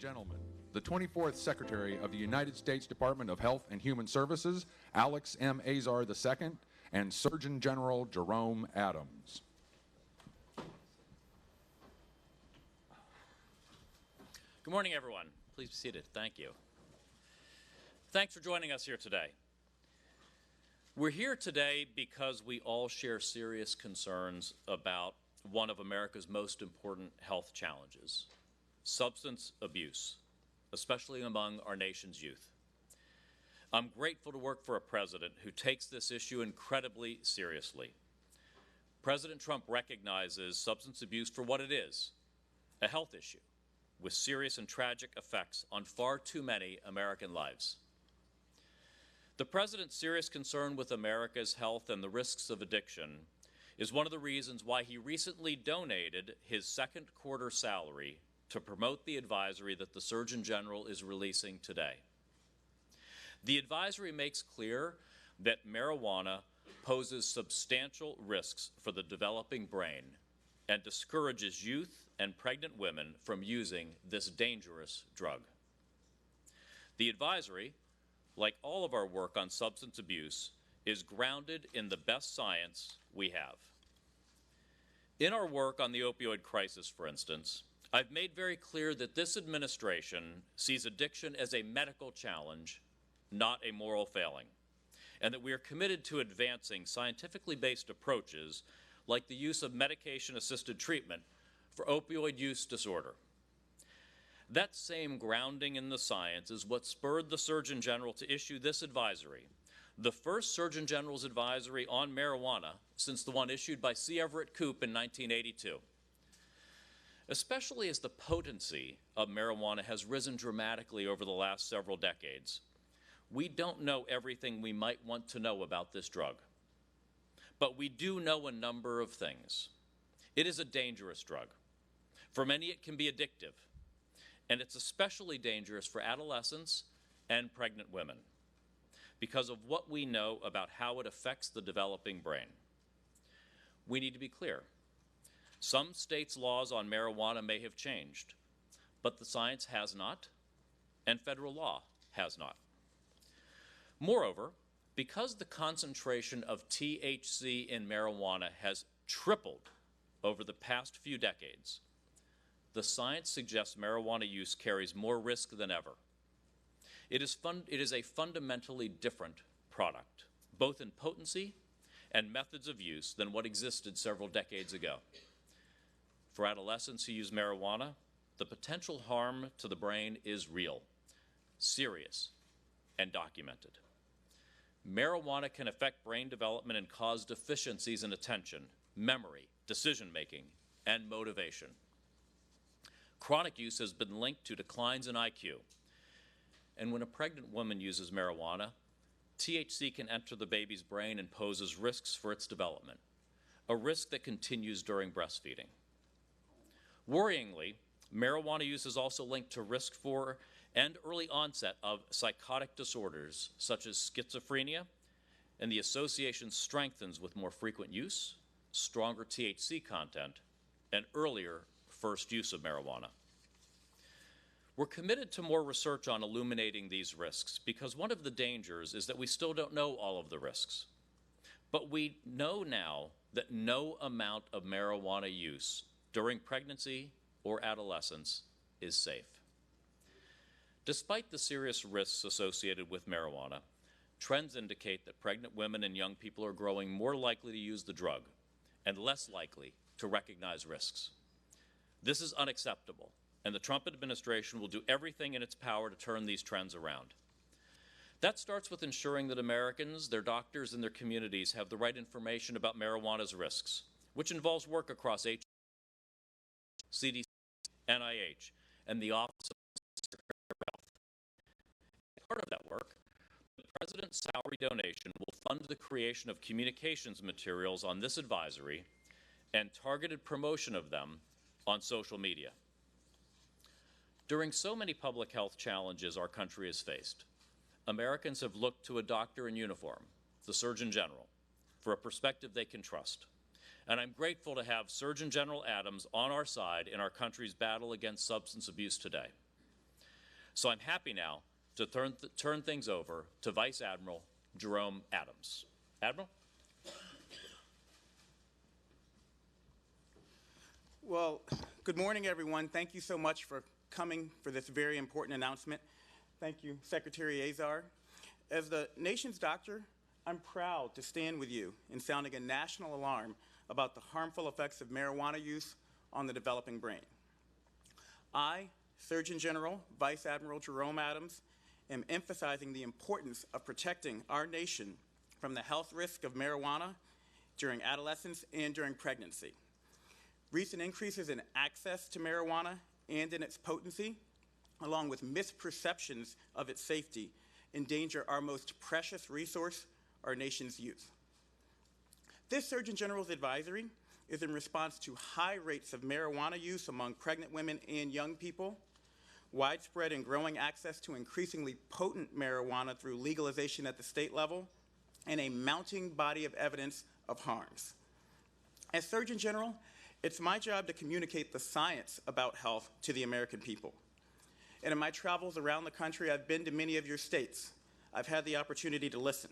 Gentlemen, the 24th Secretary of the United States Department of Health and Human Services, Alex M. Azar II, and Surgeon General Jerome Adams. Good morning, everyone. Please be seated. Thank you. Thanks for joining us here today. We're here today because we all share serious concerns about one of America's most important health challenges: substance abuse, especially among our nation's youth. I'm grateful to work for a president who takes this issue incredibly seriously. President Trump recognizes substance abuse for what it is, a health issue with serious and tragic effects on far too many American lives. The president's serious concern with America's health and the risks of addiction is one of the reasons why he recently donated his second quarter salary to promote the advisory that the Surgeon General is releasing today. The advisory makes clear that marijuana poses substantial risks for the developing brain and discourages youth and pregnant women from using this dangerous drug. The advisory, like all of our work on substance abuse, is grounded in the best science we have. In our work on the opioid crisis, for instance, I've made very clear that this administration sees addiction as a medical challenge, not a moral failing, and that we are committed to advancing scientifically based approaches like the use of medication-assisted treatment for opioid use disorder. That same grounding in the science is what spurred the Surgeon General to issue this advisory, the first Surgeon General's advisory on marijuana since the one issued by C. Everett Koop in 1982. Especially as the potency of marijuana has risen dramatically over the last several decades, we don't know everything we might want to know about this drug. But we do know a number of things. It is a dangerous drug. For many, it can be addictive, and it's especially dangerous for adolescents and pregnant women because of what we know about how it affects the developing brain. We need to be clear. Some states' laws on marijuana may have changed, but the science has not, and federal law has not. Moreover, because the concentration of THC in marijuana has tripled over the past few decades, the science suggests marijuana use carries more risk than ever. It is a fundamentally different product, both in potency and methods of use, than what existed several decades ago. For adolescents who use marijuana, the potential harm to the brain is real, serious, and documented. Marijuana can affect brain development and cause deficiencies in attention, memory, decision-making, and motivation. Chronic use has been linked to declines in IQ. And when a pregnant woman uses marijuana, THC can enter the baby's brain and poses risks for its development, a risk that continues during breastfeeding. Worryingly, marijuana use is also linked to risk for and early onset of psychotic disorders such as schizophrenia, and the association strengthens with more frequent use, stronger THC content, and earlier first use of marijuana. We're committed to more research on illuminating these risks because one of the dangers is that we still don't know all of the risks. But we know now that no amount of marijuana use during pregnancy or adolescence is safe. Despite the serious risks associated with marijuana, trends indicate that pregnant women and young people are growing more likely to use the drug and less likely to recognize risks. This is unacceptable, and the Trump administration will do everything in its power to turn these trends around. That starts with ensuring that Americans, their doctors, and their communities have the right information about marijuana's risks, which involves work across CDC, NIH, and the Office of the Secretary of Health. As part of that work, the President's salary donation will fund the creation of communications materials on this advisory and targeted promotion of them on social media. During so many public health challenges our country has faced, Americans have looked to a doctor in uniform, the Surgeon General, for a perspective they can trust. And I'm grateful to have Surgeon General Adams on our side in our country's battle against substance abuse today. So I'm happy now to turn things over to Vice Admiral Jerome Adams. Admiral? Well, good morning, everyone. Thank you so much for coming for this very important announcement. Thank you, Secretary Azar. As the nation's doctor, I'm proud to stand with you in sounding a national alarm about the harmful effects of marijuana use on the developing brain. I, Surgeon General Vice Admiral Jerome Adams, am emphasizing the importance of protecting our nation from the health risk of marijuana during adolescence and during pregnancy. Recent increases in access to marijuana and in its potency, along with misperceptions of its safety, endanger our most precious resource, our nation's youth. This Surgeon General's advisory is in response to high rates of marijuana use among pregnant women and young people, widespread and growing access to increasingly potent marijuana through legalization at the state level, and a mounting body of evidence of harms. As Surgeon General, it's my job to communicate the science about health to the American people. And in my travels around the country, I've been to many of your states. I've had the opportunity to listen.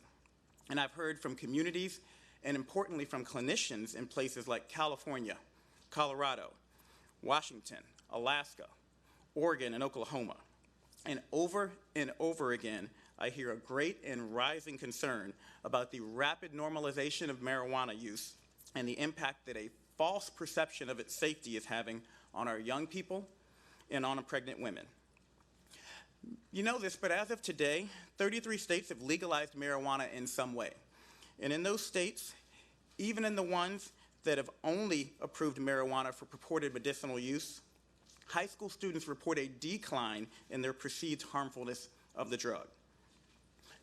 And I've heard from communities and, importantly, from clinicians in places like California, Colorado, Washington, Alaska, Oregon, and Oklahoma. And over again, I hear a great and rising concern about the rapid normalization of marijuana use and the impact that a false perception of its safety is having on our young people and on pregnant women. You know this, but as of today, 33 states have legalized marijuana in some way. And in those states, even in the ones that have only approved marijuana for purported medicinal use, high school students report a decline in their perceived harmfulness of the drug.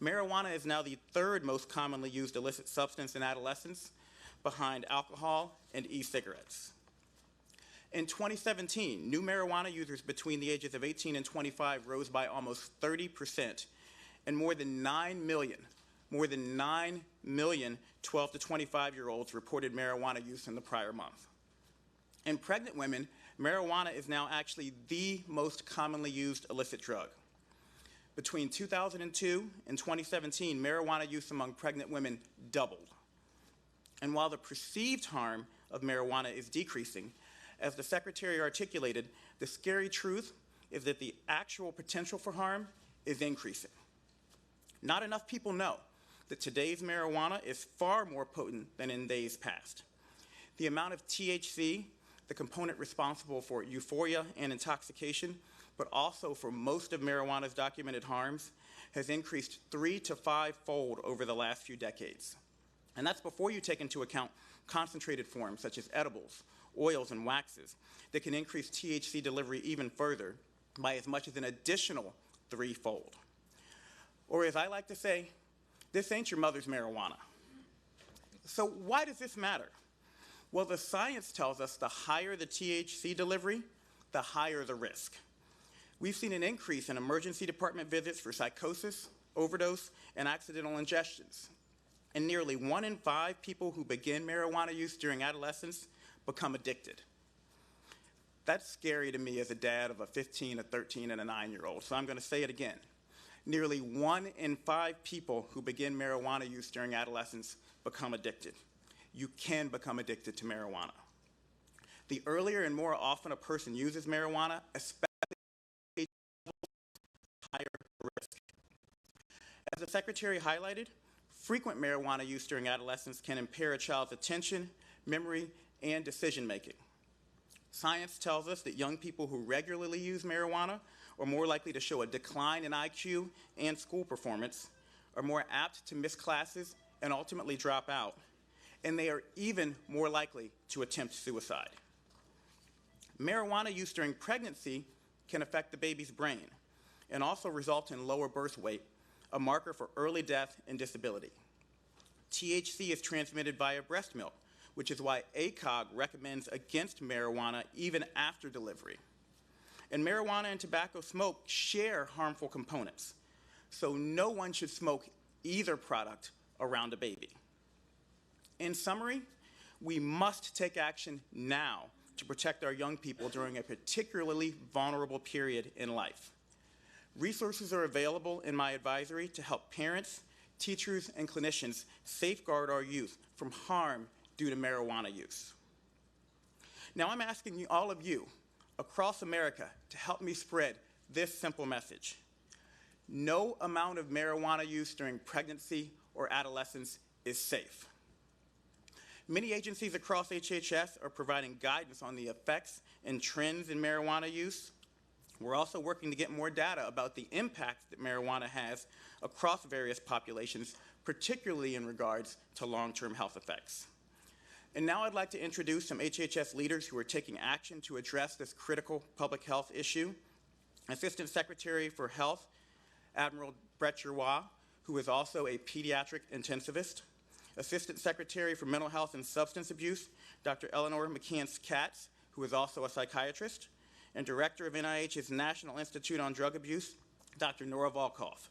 Marijuana is now the third most commonly used illicit substance in adolescence, behind alcohol and e-cigarettes. In 2017, new marijuana users between the ages of 18 and 25 rose by almost 30%, and more than 9 million 12 to 25-year-olds reported marijuana use in the prior month. In pregnant women, marijuana is now actually the most commonly used illicit drug. Between 2002 and 2017, marijuana use among pregnant women doubled. And while the perceived harm of marijuana is decreasing, as the Secretary articulated, the scary truth is that the actual potential for harm is increasing. Not enough people know that today's marijuana is far more potent than in days past. The amount of THC, the component responsible for euphoria and intoxication, but also for most of marijuana's documented harms, has increased 3 to 5-fold over the last few decades. And that's before you take into account concentrated forms such as edibles, oils, and waxes that can increase THC delivery even further by as much as an additional 3-fold. Or as I like to say, this ain't your mother's marijuana. So why does this matter? Well, the science tells us the higher the THC delivery, the higher the risk. We've seen an increase in emergency department visits for psychosis, overdose, and accidental ingestions. And nearly 1 in 5 people who begin marijuana use during adolescence become addicted. That's scary to me as a dad of a 15, a 13, and a 9-year-old, so I'm going to say it again. Nearly 1 in 5 people who begin marijuana use during adolescence become addicted. You can become addicted to marijuana. The earlier and more often a person uses marijuana, especially higher risk. As the Secretary highlighted, frequent marijuana use during adolescence can impair a child's attention, memory, and decision-making. Science tells us that young people who regularly use marijuana are more likely to show a decline in IQ and school performance, are more apt to miss classes and ultimately drop out, and they are even more likely to attempt suicide. Marijuana use during pregnancy can affect the baby's brain and also result in lower birth weight, a marker for early death and disability. THC is transmitted via breast milk, which is why ACOG recommends against marijuana even after delivery. And marijuana and tobacco smoke share harmful components, so no one should smoke either product around a baby. In summary, we must take action now to protect our young people during a particularly vulnerable period in life. Resources are available in my advisory to help parents, teachers, and clinicians safeguard our youth from harm due to marijuana use. Now I'm asking you, all of you across America to help me spread this simple message. No amount of marijuana use during pregnancy or adolescence is safe. Many agencies across HHS are providing guidance on the effects and trends in marijuana use. We're also working to get more data about the impact that marijuana has across various populations, particularly in regards to long-term health effects. And now I'd like to introduce some HHS leaders who are taking action to address this critical public health issue. Assistant Secretary for Health, Admiral Brett Giroir, who is also a pediatric intensivist. Assistant Secretary for Mental Health and Substance Abuse, Dr. Eleanor McCants-Katz, who is also a psychiatrist. And Director of NIH's National Institute on Drug Abuse, Dr. Nora Volkov.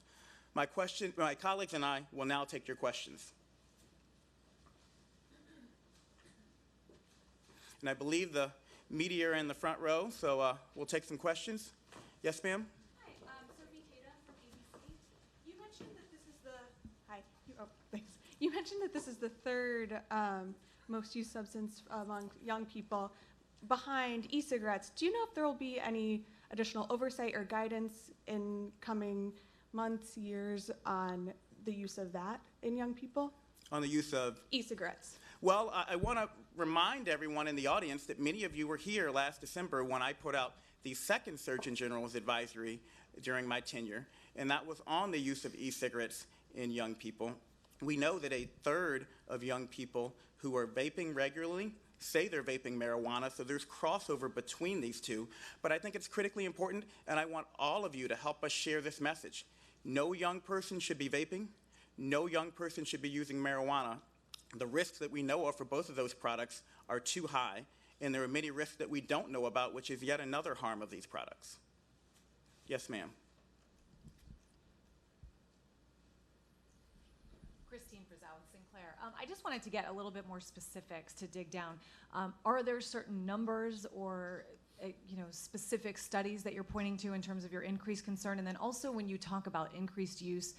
My colleagues and I will now take your questions. And I believe the media are in the front row, so we'll take some questions. Yes, ma'am? Hi, Sophie Tata from ABC. You mentioned that this is the, thanks. You mentioned that this is the third most used substance among young people behind e-cigarettes. Do you know if there will be any additional oversight or guidance in coming months, years on the use of that in young people? On the use of? E-cigarettes. Well, I want to remind everyone in the audience that many of you were here last December when I put out the second Surgeon General's advisory during my tenure, and that was on the use of e-cigarettes in young people. We know that a third of young people who are vaping regularly say they're vaping marijuana, so there's crossover between these two. But I think it's critically important, and I want all of you to help us share this message. No young person should be vaping. No young person should be using marijuana. The risks that we know of for both of those products are too high, and there are many risks that we don't know about, which is yet another harm of these products. Yes, ma'am. Christine Frizzell with Sinclair. I just wanted to get a little bit more specifics to dig down. Are there certain numbers or specific studies that you're pointing to in terms of your increased concern? And then also when you talk about increased use,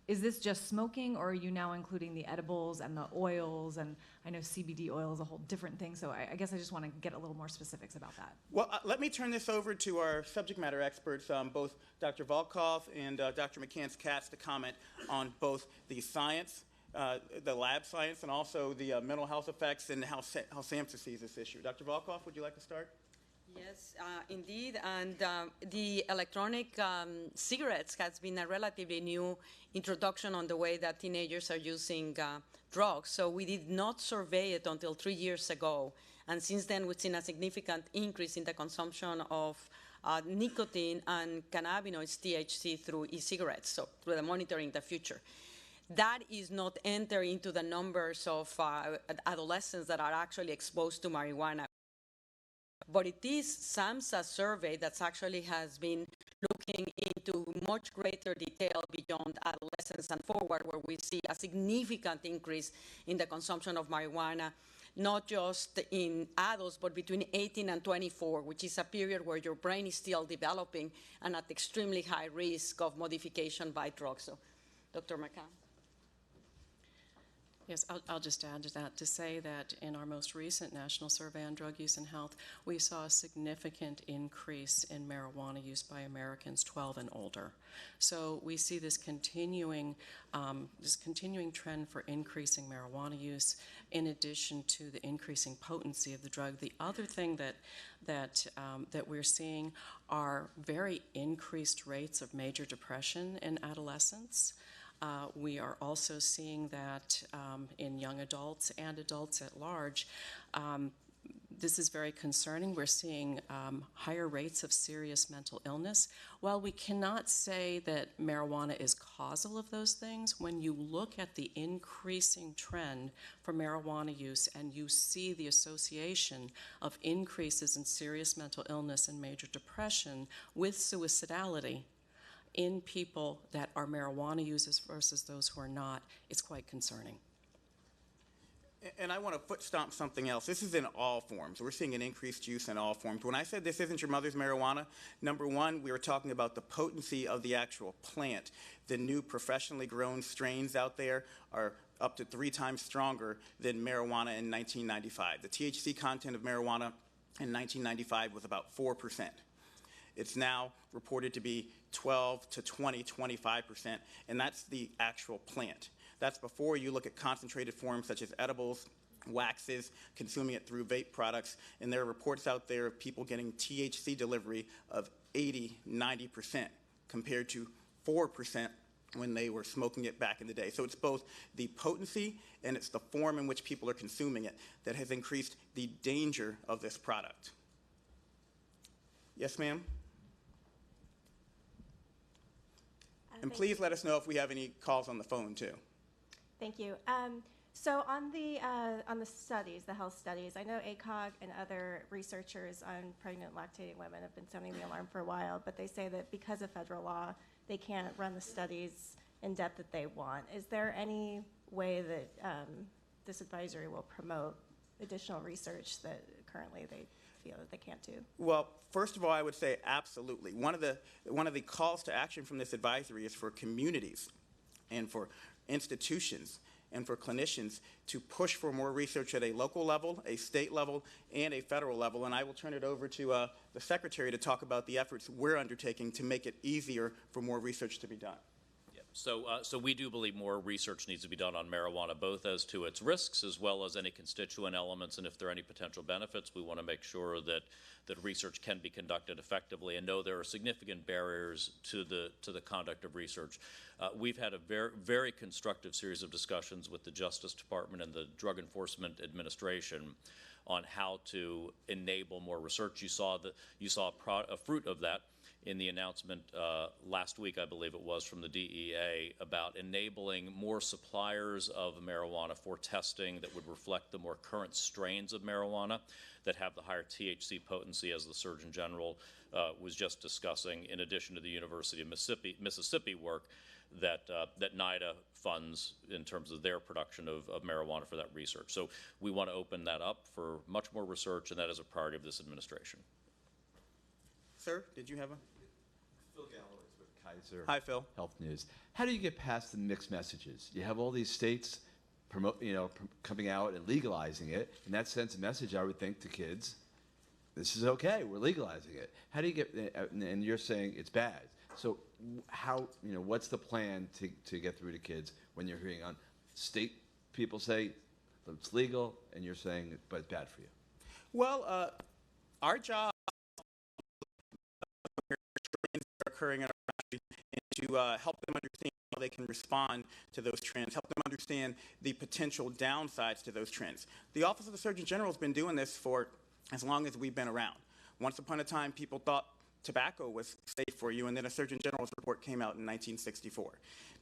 is this just smoking, or are you now including the edibles and the oils? And I know CBD oil is a whole different thing, so I guess I just want to get a little more specifics about that. Well, let me turn this over to our subject matter experts, both Dr. Volkov and Dr. McCants-Katz, to comment on both the science, the lab science, and also the mental health effects and how SAMHSA sees this issue. Dr. Volkov, would you like to start? Yes, indeed, and the electronic cigarettes has been a relatively new introduction on the way that teenagers are using drugs. So we did not survey it until 3 years ago, and since then we've seen a significant increase in the consumption of nicotine and cannabinoids, THC, through e-cigarettes, so through the monitoring the future. That is not entered into the numbers of adolescents that are actually exposed to marijuana. But it is SAMHSA survey that actually has been looking into much greater detail beyond adolescence and forward, where we see a significant increase in the consumption of marijuana, not just in adults, but between 18 and 24, which is a period where your brain is still developing and at extremely high risk of modification by drugs. So, Dr. McCann. Yes, I'll just add to that to say that in our most recent National Survey on Drug Use and Health, we saw a significant increase in marijuana use by Americans 12 and older. So we see this continuing trend for increasing marijuana use, in addition to the increasing potency of the drug. The other thing that we're seeing are very increased rates of major depression in adolescents. We are also seeing that in young adults and adults at large. This is very concerning. We're seeing higher rates of serious mental illness. While we cannot say that marijuana is causal of those things, when you look at the increasing trend for marijuana use and you see the association of increases in serious mental illness and major depression with suicidality in people that are marijuana users versus those who are not, it's quite concerning. And I want to foot stomp something else. This is in all forms. We're seeing an increased use in all forms. When I said this isn't your mother's marijuana, number one, we were talking about the potency of the actual plant. The new professionally grown strains out there are up to 3 times stronger than marijuana in 1995. The THC content of marijuana in 1995 was about 4%. It's now reported to be 12 to 20, 25%, and that's the actual plant. That's before you look at concentrated forms such as edibles, waxes, consuming it through vape products, and there are reports out there of people getting THC delivery of 80, 90% compared to 4% when they were smoking it back in the day. So it's both the potency and it's the form in which people are consuming it that has increased the danger of this product. Yes, ma'am? And please let us know if we have any calls on the phone, too. Thank you. So on the studies, the health studies, I know ACOG and other researchers on pregnant lactating women have been sounding the alarm for a while, but they say that because of federal law, they can't run the studies in depth that they want. Is there any way that this advisory will promote additional research that currently they feel that they can't do? Well, first of all, I would say absolutely. One of the calls to action from this advisory is for communities and for institutions and for clinicians to push for more research at a local level, a state level, and a federal level. And I will turn it over to the Secretary to talk about the efforts we're undertaking to make it easier for more research to be done. So we do believe more research needs to be done on marijuana, both as to its risks as well as any constituent elements, and if there are any potential benefits, we want to make sure that research can be conducted effectively and know there are significant barriers to the conduct of research. We've had a very constructive series of discussions with the Justice Department and the Drug Enforcement Administration on how to enable more research. You saw a fruit of that in the announcement last week, I believe it was, from the DEA about enabling more suppliers of marijuana for testing that would reflect the more current strains of marijuana that have the higher THC potency, as the Surgeon General was just discussing, in addition to the University of Mississippi work that NIDA funds in terms of their production of marijuana for that research. So we want to open that up for much more research, and that is a priority of this administration. Sir, did you have a? Phil Gallowitz with Kaiser. Hi, Phil. Health News. How do you get past the mixed messages? You have all these states coming out and legalizing it, and that sends a message, I would think, to kids. This is okay. We're legalizing it. How do you get? And you're saying it's bad. So how? What's the plan to get through to kids when you're hearing on state people say it's legal, and you're saying but it's bad for you? Well, our job occurring in our country and to help them understand how they can respond to those trends, help them understand the potential downsides to those trends. The Office of the Surgeon General has been doing this for as long as we've been around. Once upon a time, people thought tobacco was safe for you, and then a Surgeon General's report came out in 1964.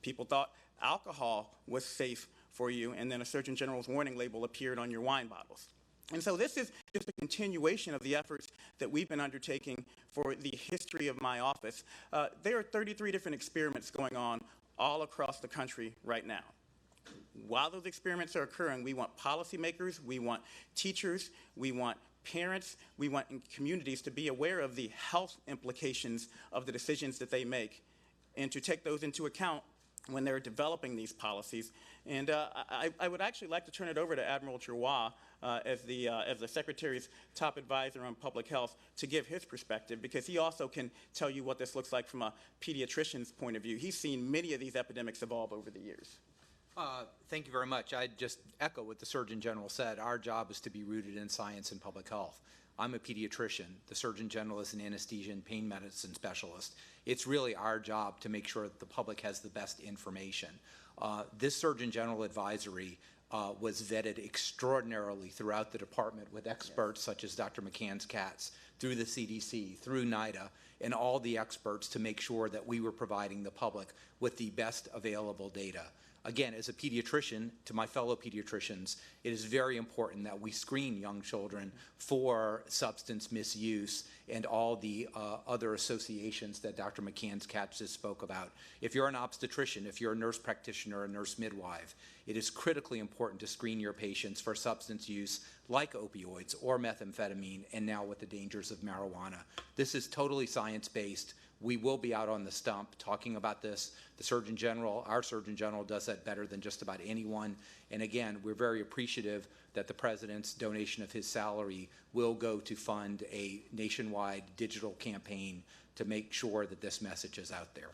People thought alcohol was safe for you, and then a Surgeon General's warning label appeared on your wine bottles. And so this is just a continuation of the efforts that we've been undertaking for the history of my office. There are 33 different experiments going on all across the country right now. While those experiments are occurring, we want policymakers, we want teachers, we want parents, we want communities to be aware of the health implications of the decisions that they make and to take those into account when they're developing these policies. And I would actually like to turn it over to Admiral Jerome as the Secretary's top advisor on public health to give his perspective, because he also can tell you what this looks like from a pediatrician's point of view. He's seen many of these epidemics evolve over the years. Thank you very much. I just echo what the Surgeon General said. Our job is to be rooted in science and public health. I'm a pediatrician. The Surgeon General is an anesthesia and pain medicine specialist. It's really our job to make sure that the public has the best information. This Surgeon General advisory was vetted extraordinarily throughout the department with experts such as Dr. McCann's Katz, through the CDC, through NIDA, and all the experts to make sure that we were providing the public with the best available data. Again, as a pediatrician, to my fellow pediatricians, it is very important that we screen young children for substance misuse and all the other associations that Dr. McCann's catch just spoke about. If you're an obstetrician, if you're a nurse practitioner, a nurse midwife, it is critically important to screen your patients for substance use like opioids or methamphetamine, and now with the dangers of marijuana. This is totally science-based. We will be out on the stump talking about this. The Surgeon General, our Surgeon General, does that better than just about anyone. And again, we're very appreciative that the President's donation of his salary will go to fund a nationwide digital campaign to make sure that this message is out there.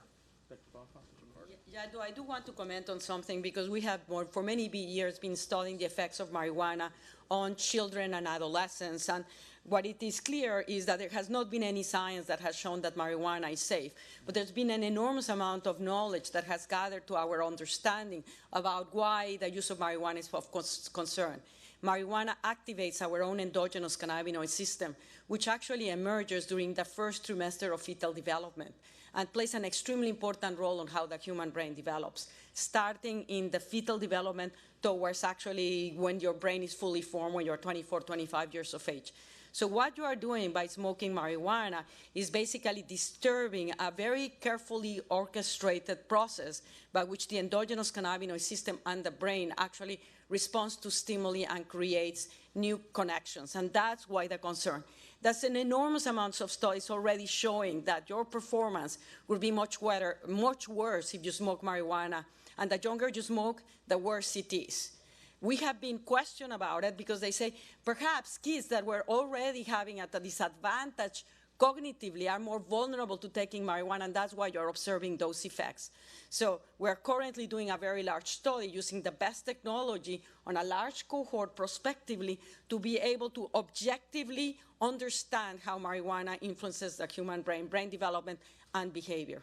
Yeah, I do want to comment on something, because we have for many years been studying the effects of marijuana on children and adolescents. And what it is clear is that there has not been any science that has shown that marijuana is safe. But there's been an enormous amount of knowledge that has gathered to our understanding about why the use of marijuana is of concern. Marijuana activates our own endogenous cannabinoid system, which actually emerges during the first trimester of fetal development, and plays an extremely important role on how the human brain develops, starting in the fetal development towards actually when your brain is fully formed, when you're 24, 25 years of age. So what you are doing by smoking marijuana is basically disturbing a very carefully orchestrated process by which the endogenous cannabinoid system and the brain actually responds to stimuli and creates new connections. And that's why the concern. There's an enormous amount of studies already showing that your performance will be much worse if you smoke marijuana. And the younger you smoke, the worse it is. We have been questioned about it because they say perhaps kids that were already having at a disadvantage cognitively are more vulnerable to taking marijuana, and that's why you're observing those effects. So we're currently doing a very large study using the best technology on a large cohort prospectively to be able to objectively understand how marijuana influences the human brain development and behavior.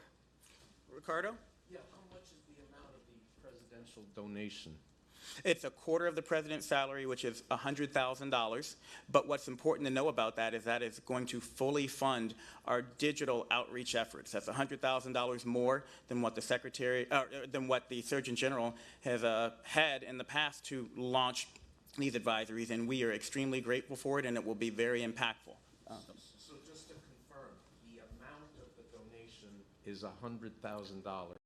Ricardo? Yeah, how much is the amount of the presidential donation? It's a quarter of the president's salary, which is $100,000. But what's important to know about that is it's going to fully fund our digital outreach efforts. That's $100,000 more than what the Surgeon General has had in the past to launch these advisories, and we are extremely grateful for it, and it will be very impactful. So just to confirm, the amount of the donation is $100,000.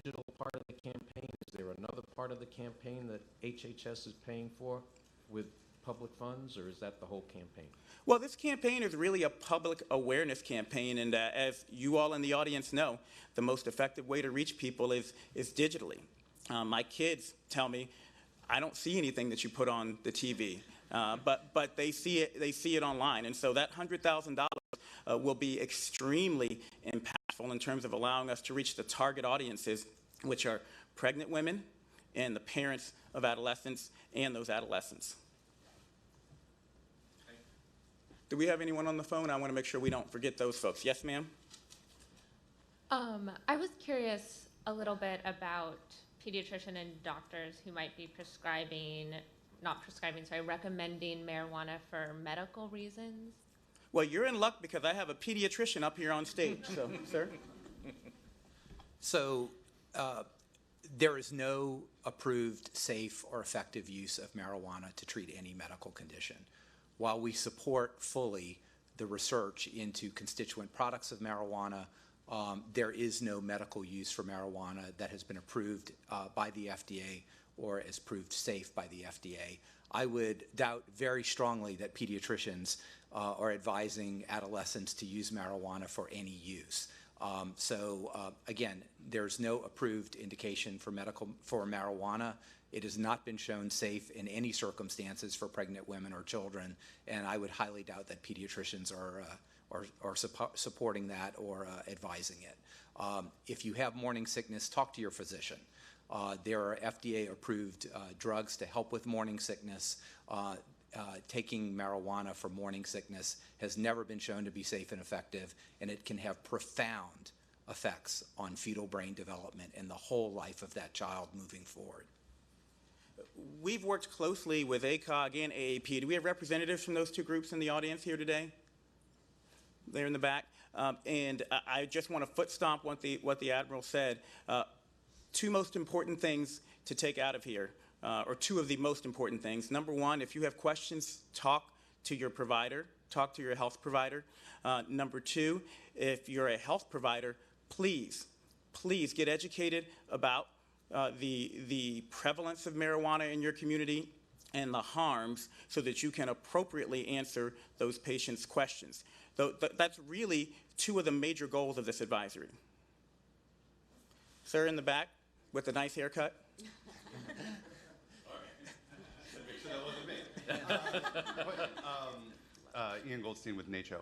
Digital part of the campaign, is there another part of the campaign that HHS is paying for with public funds, or is that the whole campaign? Well, this campaign is really a public awareness campaign, and as you all in the audience know, the most effective way to reach people is digitally. My kids tell me, I don't see anything that you put on the TV, but they see it online, and so that $100,000 will be extremely impactful in terms of allowing us to reach the target audiences, which are pregnant women and the parents of adolescents and those adolescents. Do we have anyone on the phone? I want to make sure we don't forget those folks. Yes, ma'am? I was curious a little bit about pediatrician and doctors who might be recommending marijuana for medical reasons. Well, you're in luck because I have a pediatrician up here on stage, so, sir. So there is no approved, safe, or effective use of marijuana to treat any medical condition. While we support fully the research into constituent products of marijuana, there is no medical use for marijuana that has been approved by the FDA or is proved safe by the FDA. I would doubt very strongly that pediatricians are advising adolescents to use marijuana for any use. Again, there's no approved indication for marijuana. It has not been shown safe in any circumstances for pregnant women or children, and I would highly doubt that pediatricians are supporting that or advising it. If you have morning sickness, talk to your physician. There are FDA-approved drugs to help with morning sickness. Taking marijuana for morning sickness has never been shown to be safe and effective, and it can have profound effects on fetal brain development and the whole life of that child moving forward. We've worked closely with ACOG and AAP. Do we have representatives from those two groups in the audience here today? They're in the back. And I just want to foot stomp what the Admiral said. two most important things to take out of here, or two of the most important things. Number one, if you have questions, talk to your provider, talk to your health provider. Number two, if you're a health provider, please get educated about the prevalence of marijuana in your community and the harms so that you can appropriately answer those patients' questions. That's really two of the major goals of this advisory. Sir in the back with the nice haircut. Ian Goldstein with NACHO.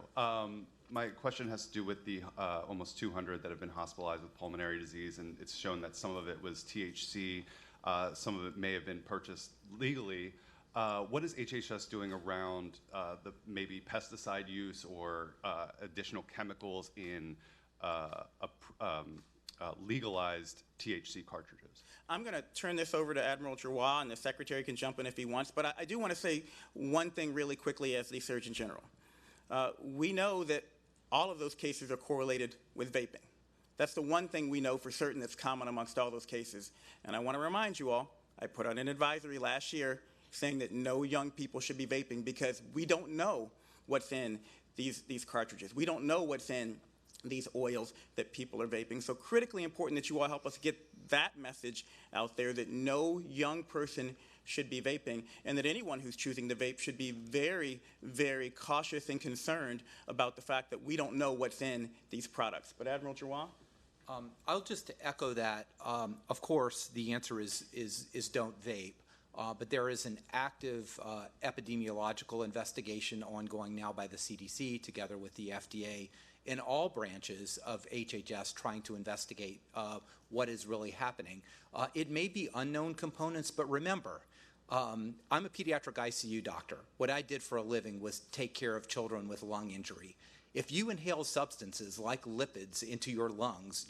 My question has to do with the almost 200 that have been hospitalized with pulmonary disease, and it's shown that some of it was THC, some of it may have been purchased legally. What is HHS doing around the maybe pesticide use or additional chemicals in legalized THC cartridges? I'm going to turn this over to Admiral Jerome, and the Secretary can jump in if he wants, but I do want to say one thing really quickly as the Surgeon General. We know that all of those cases are correlated with vaping. That's the one thing we know for certain that's common amongst all those cases. And I want to remind you all, I put out an advisory last year saying that no young people should be vaping because we don't know what's in these cartridges. We don't know what's in these oils that people are vaping. So critically important that you all help us get that message out there, that no young person should be vaping, and that anyone who's choosing to vape should be very, very cautious and concerned about the fact that we don't know what's in these products. But Admiral Jerome? I'll just echo that. Of course, the answer is don't vape. But there is an active epidemiological investigation ongoing now by the CDC together with the FDA in all branches of HHS trying to investigate what is really happening. It may be unknown components, but remember, I'm a pediatric ICU doctor. What I did for a living was take care of children with lung injury. If you inhale substances like lipids into your lungs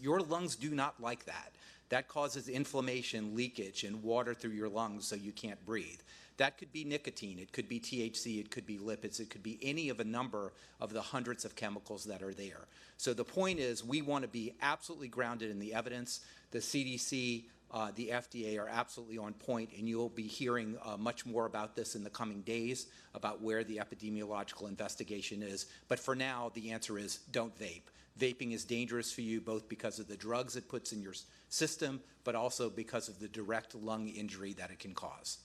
do not like that. That causes inflammation, leakage, and water through your lungs so you can't breathe. That could be nicotine, it could be THC, it could be lipids, it could be any of a number of the hundreds of chemicals that are there. So the point is we want to be absolutely grounded in the evidence. The CDC, the FDA are absolutely on point, and you'll be hearing much more about this in the coming days about where the epidemiological investigation is. But for now, the answer is don't vape. Vaping is dangerous for you both because of the drugs it puts in your system, but also because of the direct lung injury that it can cause.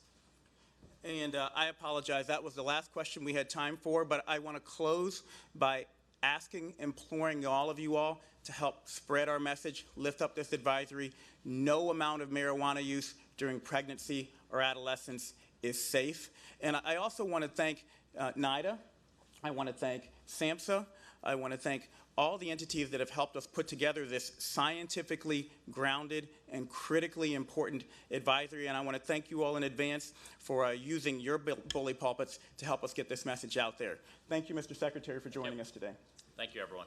And I apologize, that was the last question we had time for, but I want to close by asking, imploring all of you all to help spread our message, lift up this advisory. No amount of marijuana use during pregnancy or adolescence is safe. And I also want to thank NIDA. I want to thank SAMHSA. I want to thank all the entities that have helped us put together this scientifically grounded and critically important advisory. And I want to thank you all in advance for using your bully pulpits to help us get this message out there. Thank you, Mr. Secretary, for joining us today. Thank you, everyone.